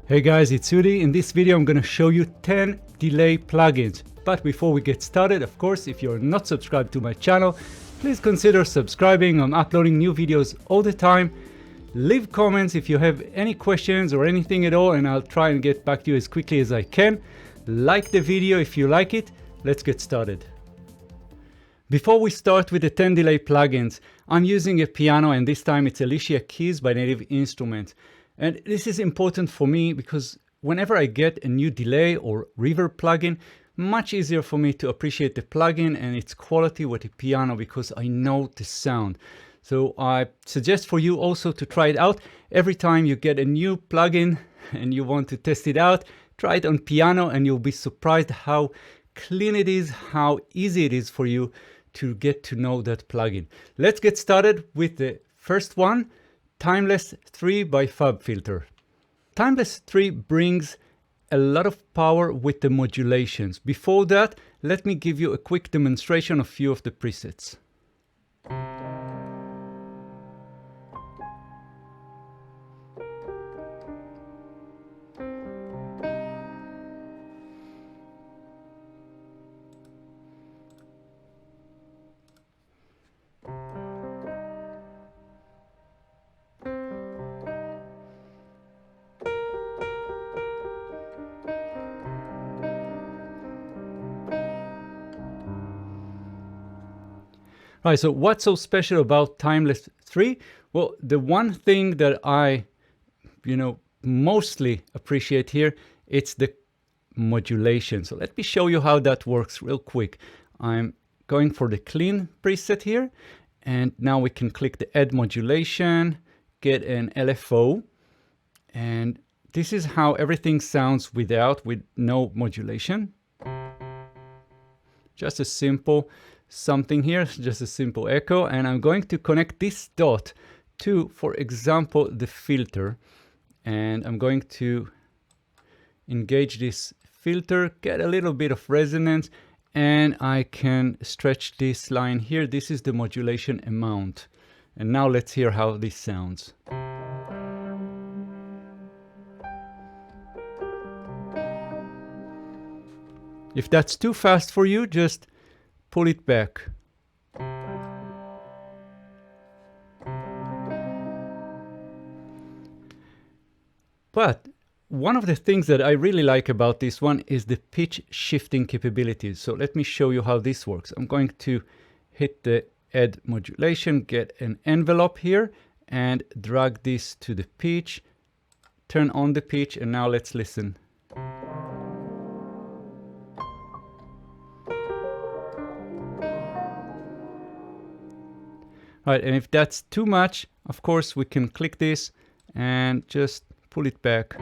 Hey guys, it's Udi. In this video I'm going to show you 10 delay plugins. But before we get started, of course, if you're not subscribed to my channel, please consider subscribing. I'm uploading new videos all the time. Leave comments if you have any questions or anything at all, and I'll try and get back to you as quickly as I can. Like the video if you like it. Let's get started. Before we start with the 10 delay plugins, I'm using a piano, and this time it's Alicia Keys by Native Instruments. And this is important for me because whenever I get a new delay or reverb plugin, much easier for me to appreciate the plugin and its quality with the piano because I know the sound. So I suggest for you also to try it out. Every time you get a new plugin and you want to test it out, try it on piano and you'll be surprised how clean it is, how easy it is for you to get to know that plugin. Let's get started with the first one. Timeless 3 by FabFilter. Timeless 3 brings a lot of power with the modulations. Before that, let me give you a quick demonstration of a few of the presets. Right, so what's so special about Timeless 3? Well, the one thing that I, mostly appreciate here, it's the modulation. So let me show you how that works real quick. I'm going for the clean preset here, and now we can click the add modulation, get an LFO, and this is how everything sounds with no modulation. Just a simple something here, just a simple echo, and I'm going to connect this dot to, for example, the filter, and I'm going to engage this filter, get a little bit of resonance, and I can stretch this line here. This is the modulation amount, and now let's hear how this sounds. If that's too fast for you, just pull it back. But one of the things that I really like about this one is the pitch shifting capabilities. So let me show you how this works. I'm going to hit the add modulation, get an envelope here, and drag this to the pitch, turn on the pitch, and now let's listen. Right, and if that's too much, of course, we can click this and just pull it back.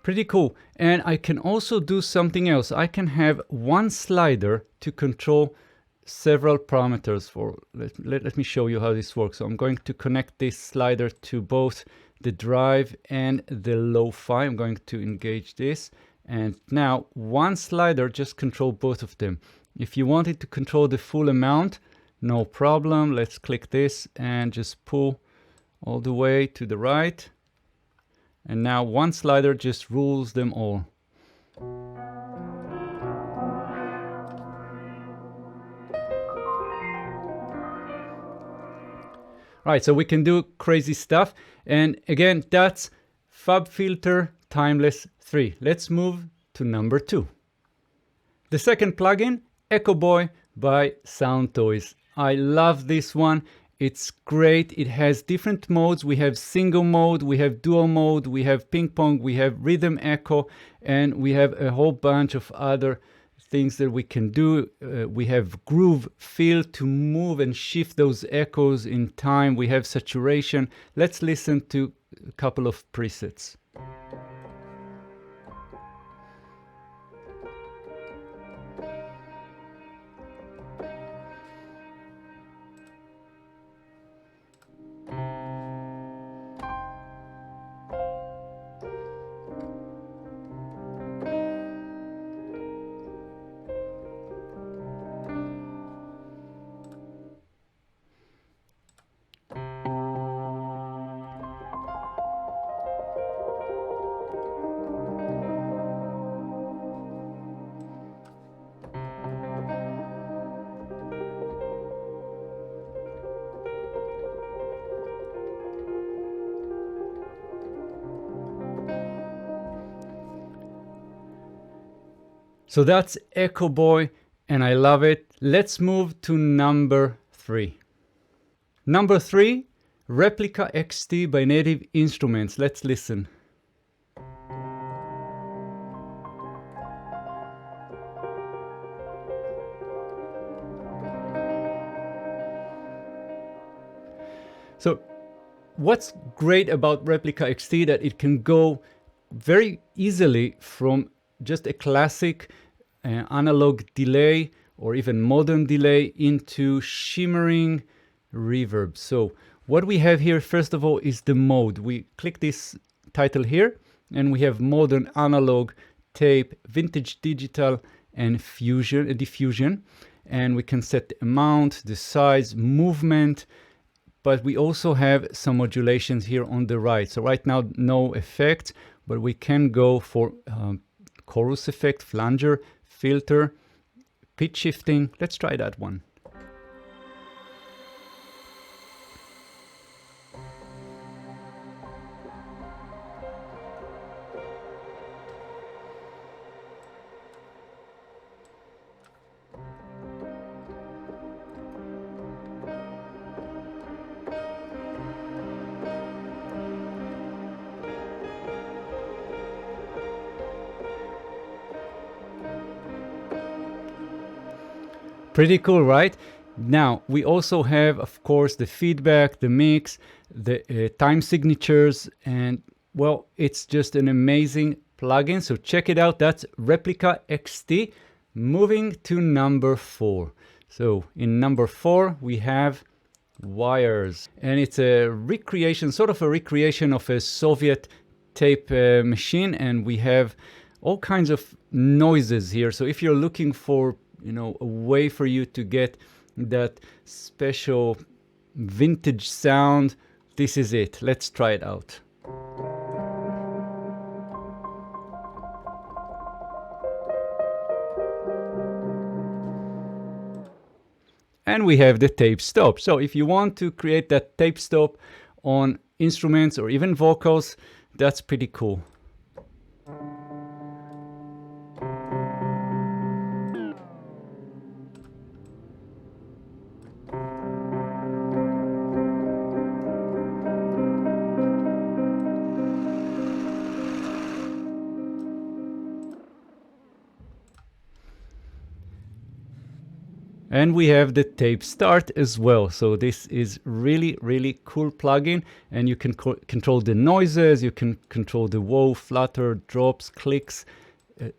Pretty cool. And I can also do something else. I can have one slider to control several parameters. Let me show you how this works. So I'm going to connect this slider to both the drive and the lo-fi. I'm going to engage this. And now one slider just control both of them. If you wanted to control the full amount, no problem. Let's click this and just pull all the way to the right. And now one slider just rules them all. Right, so we can do crazy stuff. And again, that's FabFilter Timeless 3. Let's move to number 2. The second plugin, Echoboy by Soundtoys. I love this one. It's great. It has different modes. We have single mode, we have dual mode, we have ping pong, we have rhythm echo, and we have a whole bunch of other things that we can do. We have groove fill to move and shift those echoes in time. We have saturation. Let's listen to a couple of presets. So that's Echoboy, and I love it. Let's move to number 3. Number 3, Replika XT by Native Instruments. Let's listen. So what's great about Replika XT that it can go very easily from just a classic analog delay or even modern delay into shimmering reverb. So what we have here, first of all, is the mode. We click this title here and we have modern, analog, tape, vintage digital, and diffusion. And we can set the amount, the size, movement, but we also have some modulations here on the right. So right now, no effect, but we can go for chorus effect, flanger, filter, pitch shifting. Let's try that one. Pretty cool, right? Now, we also have, of course, the feedback, the mix, the time signatures, and, well, it's just an amazing plugin. So check it out. That's Replika XT. Moving to number 4. So in number 4, we have Wires. And it's a recreation, sort of a recreation of a Soviet tape machine. And we have all kinds of noises here. So if you're looking for a way for you to get that special vintage sound, this is it. Let's try it out. And we have the tape stop. So if you want to create that tape stop on instruments or even vocals, that's pretty cool. And we have the tape start as well. So this is really, really cool plugin. And you can control the noises, you can control the whoa, flutter, drops, clicks.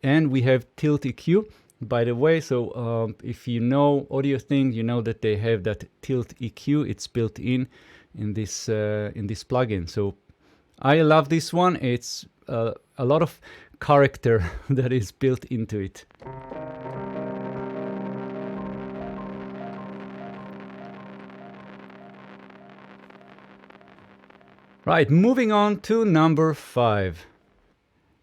And we have tilt EQ, by the way. So if you know audio things, you know that they have that tilt EQ. It's built in this plugin. So I love this one. It's a lot of character that is built into it. Right, moving on to number 5.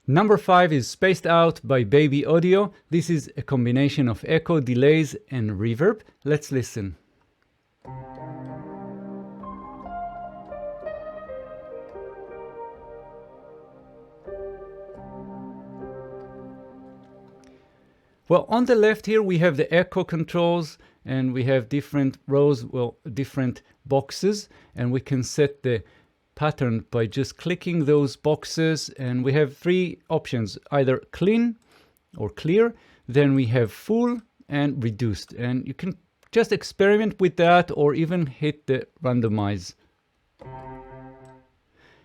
Number 5 is Spaced Out by Baby Audio. This is a combination of echo, delays, and reverb. Let's listen. Well, on the left here we have the echo controls, and we have different rows, well, different boxes, and we can set the pattern by just clicking those boxes. And we have 3 options, either clean or clear, then we have full and reduced, and you can just experiment with that or even hit the randomize.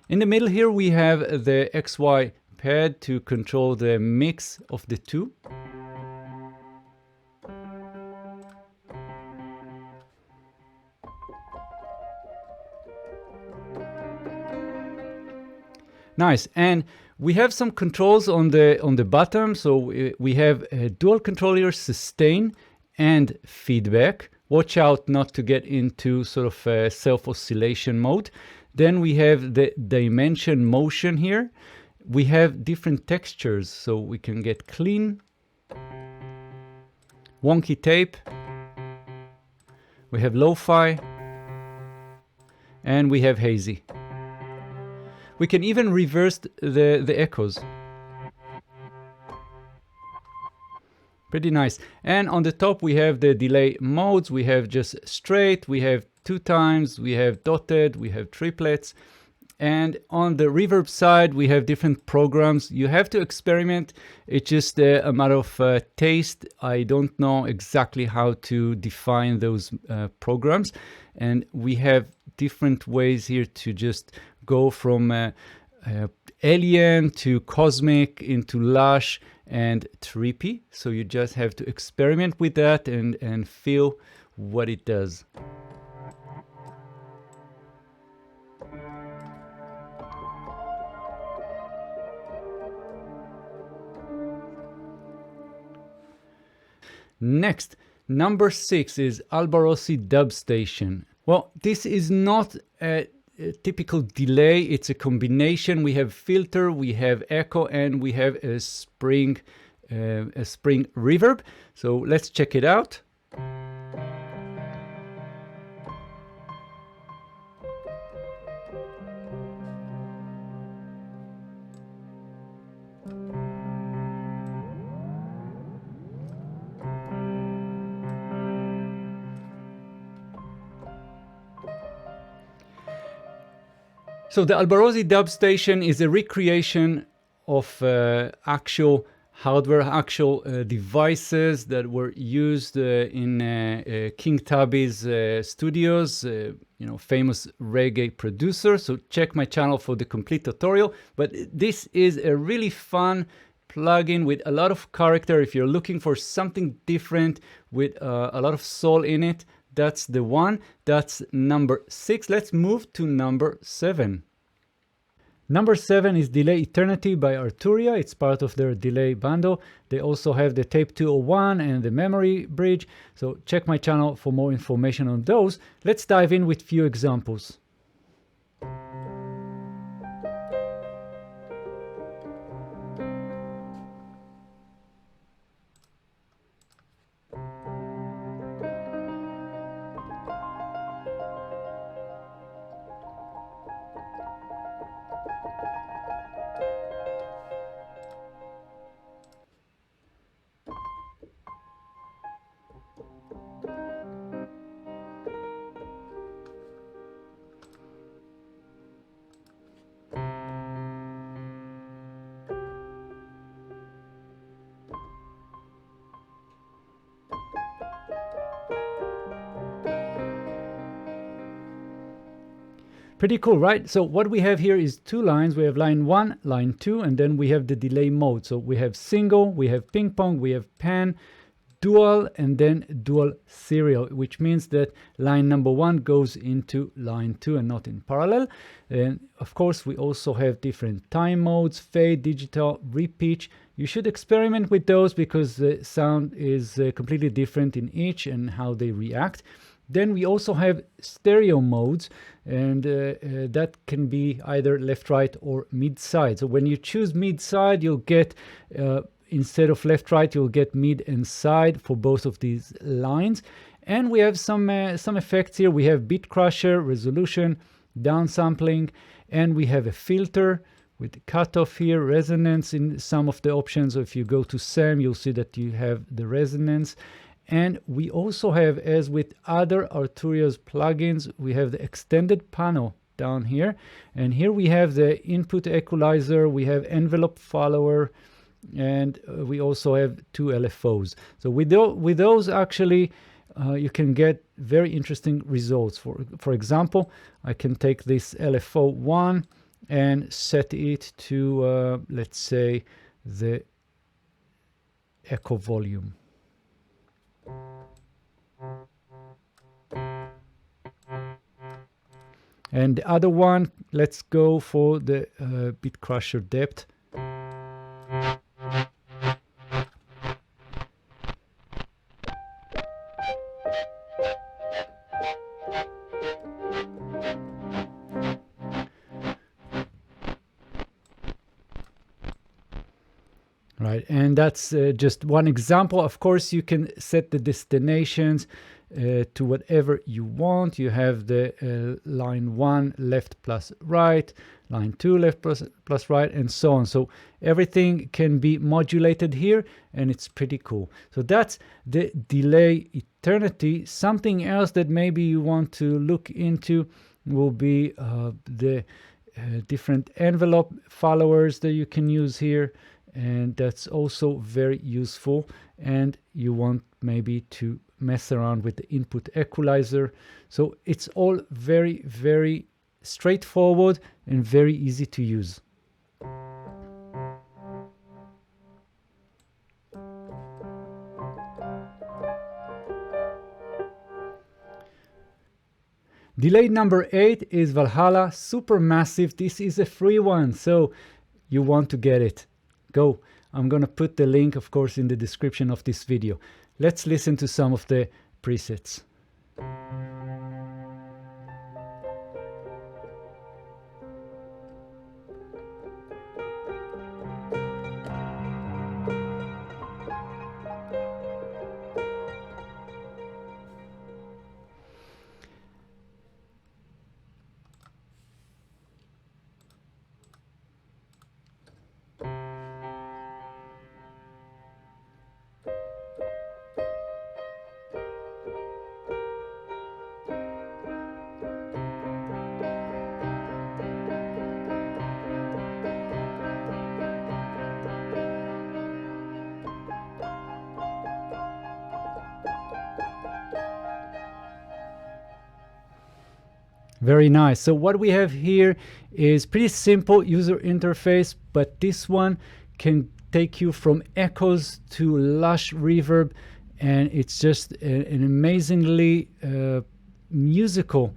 In the middle here we have the XY pad to control the mix of the two. Nice, and we have some controls on the bottom. So we have a dual controller, sustain and feedback. Watch out not to get into sort of a self-oscillation mode. Then we have the dimension motion here. We have different textures, so we can get clean, wonky tape, we have lo-fi, and we have hazy. We can even reverse the echoes. Pretty nice. And on the top we have the delay modes. We have just straight, we have 2 times, we have dotted, we have triplets. And on the reverb side, we have different programs. You have to experiment. It's just a matter of taste. I don't know exactly how to define those programs. And we have different ways here to just go from alien to cosmic into lush and trippy. So you just have to experiment with that and feel what it does. Next, number 6 is Alborosie Dub Station. Well, this is not a typical delay. It's a combination. We have filter, we have echo, and we have a spring reverb. So let's check it out. So the Alborosie Dub Station is a recreation of actual hardware, actual devices that were used in King Tubby's studios, famous reggae producer. So check my channel for the complete tutorial. But this is a really fun plugin with a lot of character. If you're looking for something different with a lot of soul in it, that's the one. That's number 6. Let's move to number 7. Number 7 is Delay Eternity by Arturia. It's part of their delay bundle. They also have the Tape 201 and the memory bridge. So check my channel for more information on those. Let's dive in with a few examples. Pretty cool, right? So what we have here is 2 lines. We have line 1, line 2, and then we have the delay mode. So we have single, we have ping pong, we have pan, dual, and then dual serial, which means that line number 1 goes into line 2 and not in parallel. And of course, we also have different time modes, fade, digital, repitch. You should experiment with those because the sound is completely different in each and how they react. Then we also have stereo modes, and that can be either left, right, or mid-side. So when you choose mid-side, you'll get, instead of left, right, you'll get mid and side for both of these lines. And we have some effects here. We have bit crusher, resolution, downsampling, and we have a filter with cutoff here, resonance in some of the options. So if you go to SAM, you'll see that you have the resonance. And we also have, as with other Arturia's plugins, we have the extended panel down here. And here we have the input equalizer, we have envelope follower, and we also have 2 LFOs. So with those, actually, you can get very interesting results. For example, I can take this LFO 1 and set it to, let's say, the echo volume. And the other one, let's go for the bit crusher depth. Right, and that's just one example. Of course, you can set the destinations to whatever you want. You have the line 1 left plus right, line 2 left plus right, and so on. So everything can be modulated here, and it's pretty cool. So that's the delay eternity. Something else that maybe you want to look into will be the different envelope followers that you can use here, and that's also very useful. And you want maybe to mess around with the input equalizer. So it's all very, very straightforward and very easy to use. Delay number 8 is Valhalla Supermassive. This is a free one, so you want to get it. Go. I'm going to put the link, of course, in the description of this video. Let's listen to some of the presets. Very nice. So what we have here is pretty simple user interface, but this one can take you from echoes to lush reverb, and it's just an amazingly musical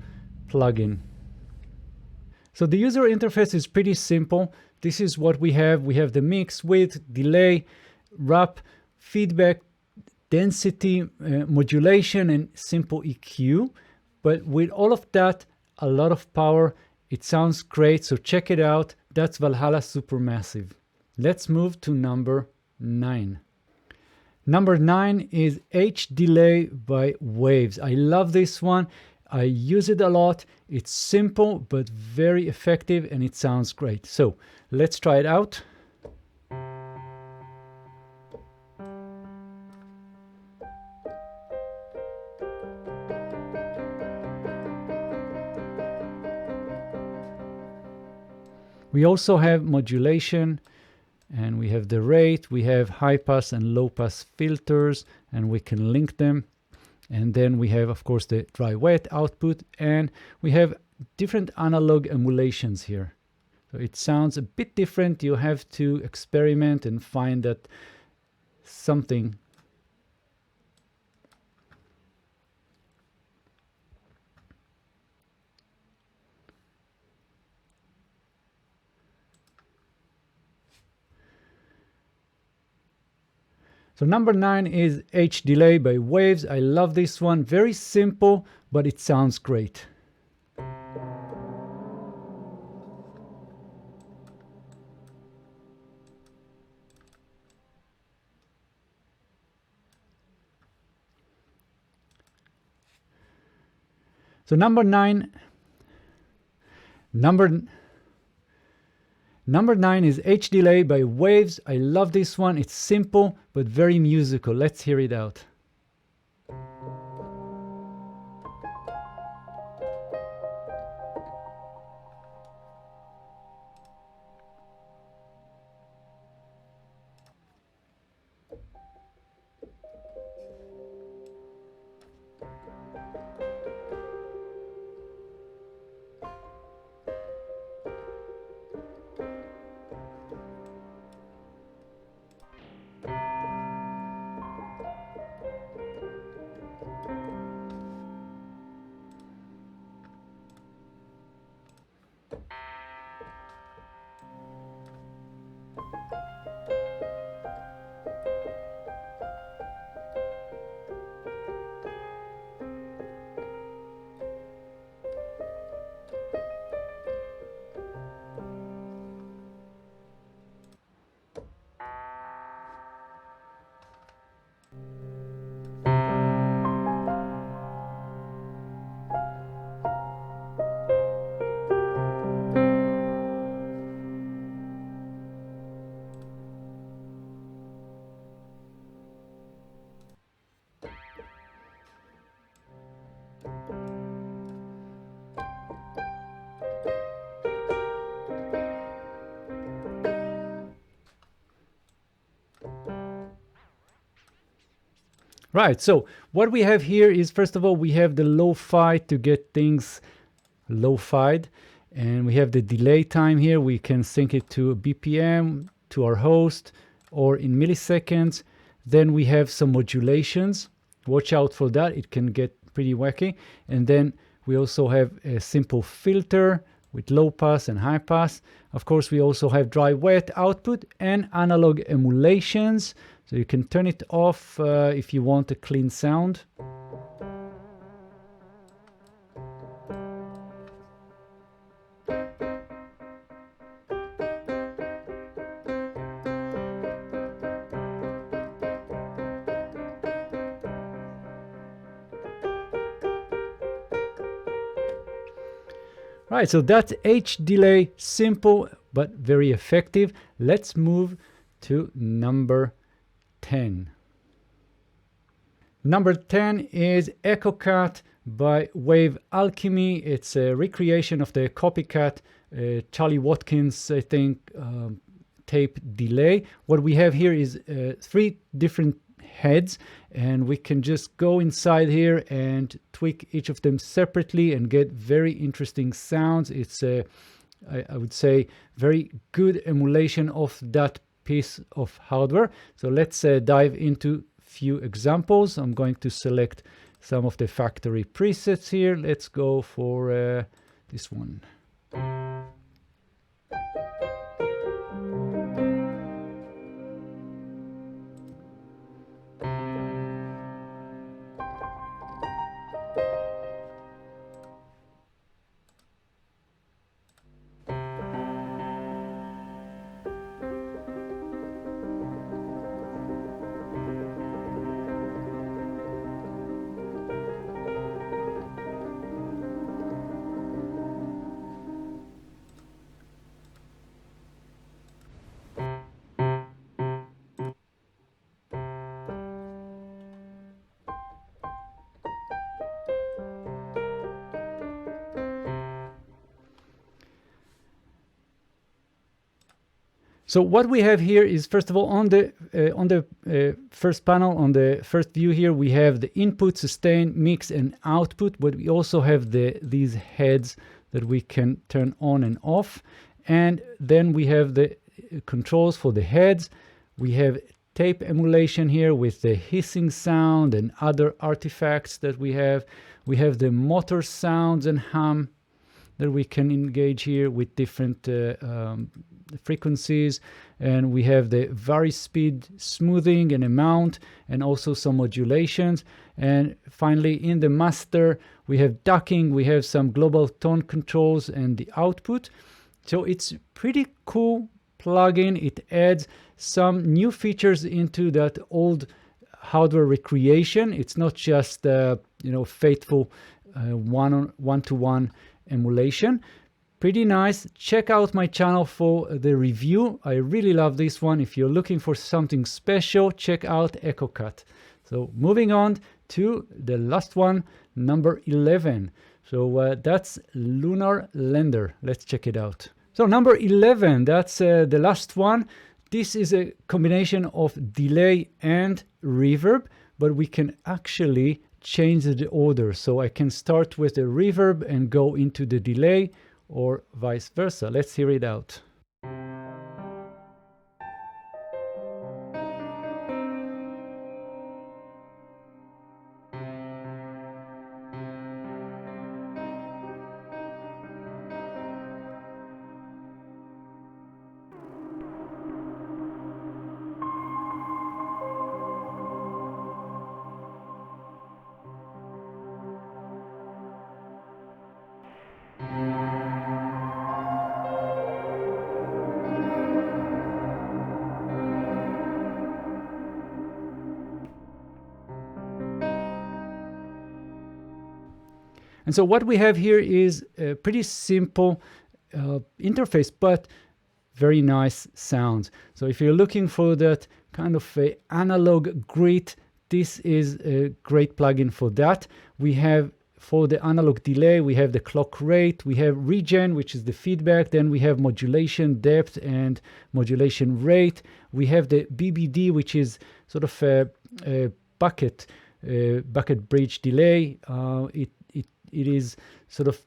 plugin. So the user interface is pretty simple. This is what we have. We have the mix, width, delay, wrap, feedback, density, modulation, and simple EQ. But with all of that, a lot of power. It sounds great, so check it out. That's Valhalla Supermassive. Let's move to number 9. Number 9 is H Delay by Waves. I love this one. I use it a lot. It's simple but very effective, and it sounds great. So let's try it out. We also have modulation, and we have the rate, we have high pass and low pass filters, and we can link them. And then we have, of course, the dry wet output, and we have different analog emulations here. So it sounds a bit different. You have to experiment and find that something. So number 9 is H Delay by Waves. I love this one. Very simple, but it sounds great. So number 9 is H Delay by Waves. I love this one. It's simple but very musical. Let's hear it out. Right, so what we have here is, first of all, we have the lo-fi to get things lo-fied, and we have the delay time here. We can sync it to BPM, to our host, or in milliseconds. Then we have some modulations. Watch out for that, it can get pretty wacky. And then we also have a simple filter with low pass and high pass. Of course, we also have dry wet output and analog emulations. So you can turn it off if you want a clean sound. Right, so that's H delay, simple but very effective. Let's move to number 10. Number 10 is EchoCat by Wave Alchemy. It's a recreation of the copycat Charlie Watkins, I think, tape delay. What we have here is 3 different heads, and we can just go inside here and tweak each of them separately and get very interesting sounds. It's a, I would say, very good emulation of that piece of hardware. So let's dive into a few examples. I'm going to select some of the factory presets here. Let's go for this one. So what we have here is, first of all, on the first panel, on the first view here, we have the input, sustain, mix, and output, but we also have these heads that we can turn on and off. And then we have the controls for the heads. We have tape emulation here with the hissing sound and other artifacts that we have. We have the motor sounds and hum that we can engage here with different frequencies, and we have the vari-speed smoothing and amount, and also some modulations. And finally, in the master, we have ducking, we have some global tone controls and the output. So it's pretty cool plugin. It adds some new features into that old hardware recreation. It's not just faithful one-to-one emulation. Pretty nice. Check out my channel for the review. I really love this one. If you're looking for something special, check out EchoCat. So moving on to the last one, number 11. So that's Lunar Lander. Let's check it out. So number 11, that's the last one. This is a combination of delay and reverb, but we can actually change the order. So I can start with the reverb and go into the delay, or vice versa. Let's hear it out. And so what we have here is a pretty simple interface, but very nice sounds. So if you're looking for that kind of a analog grit, this is a great plugin for that. We have, for the analog delay, we have the clock rate, we have regen, which is the feedback, then we have modulation depth and modulation rate. We have the BBD, which is sort of a bucket bucket bridge delay. It is sort of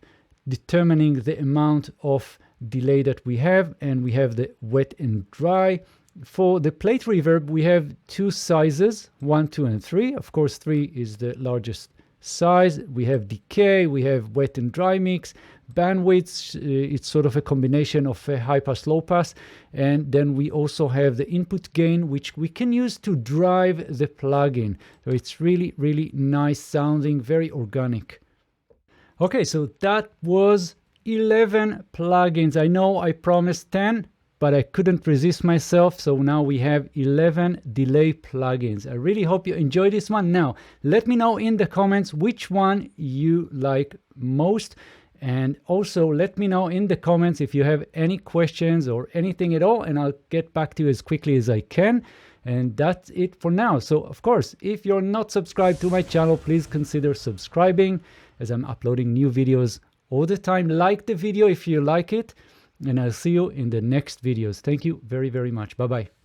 determining the amount of delay that we have, and we have the wet and dry. For the plate reverb, we have two sizes, 1, 2, and 3. Of course, 3 is the largest size. We have decay, we have wet and dry mix. Bandwidth, it's sort of a combination of a high pass, low pass. And then we also have the input gain, which we can use to drive the plugin. So it's really, really nice sounding, very organic. Okay, so that was 11 plugins. I know I promised 10, but I couldn't resist myself. So now we have 11 delay plugins. I really hope you enjoyed this one. Now, let me know in the comments which one you like most. And also let me know in the comments if you have any questions or anything at all, and I'll get back to you as quickly as I can. And that's it for now. So of course, if you're not subscribed to my channel, please consider subscribing, as I'm uploading new videos all the time. Like the video if you like it, and I'll see you in the next videos. Thank you very, very much. Bye-bye.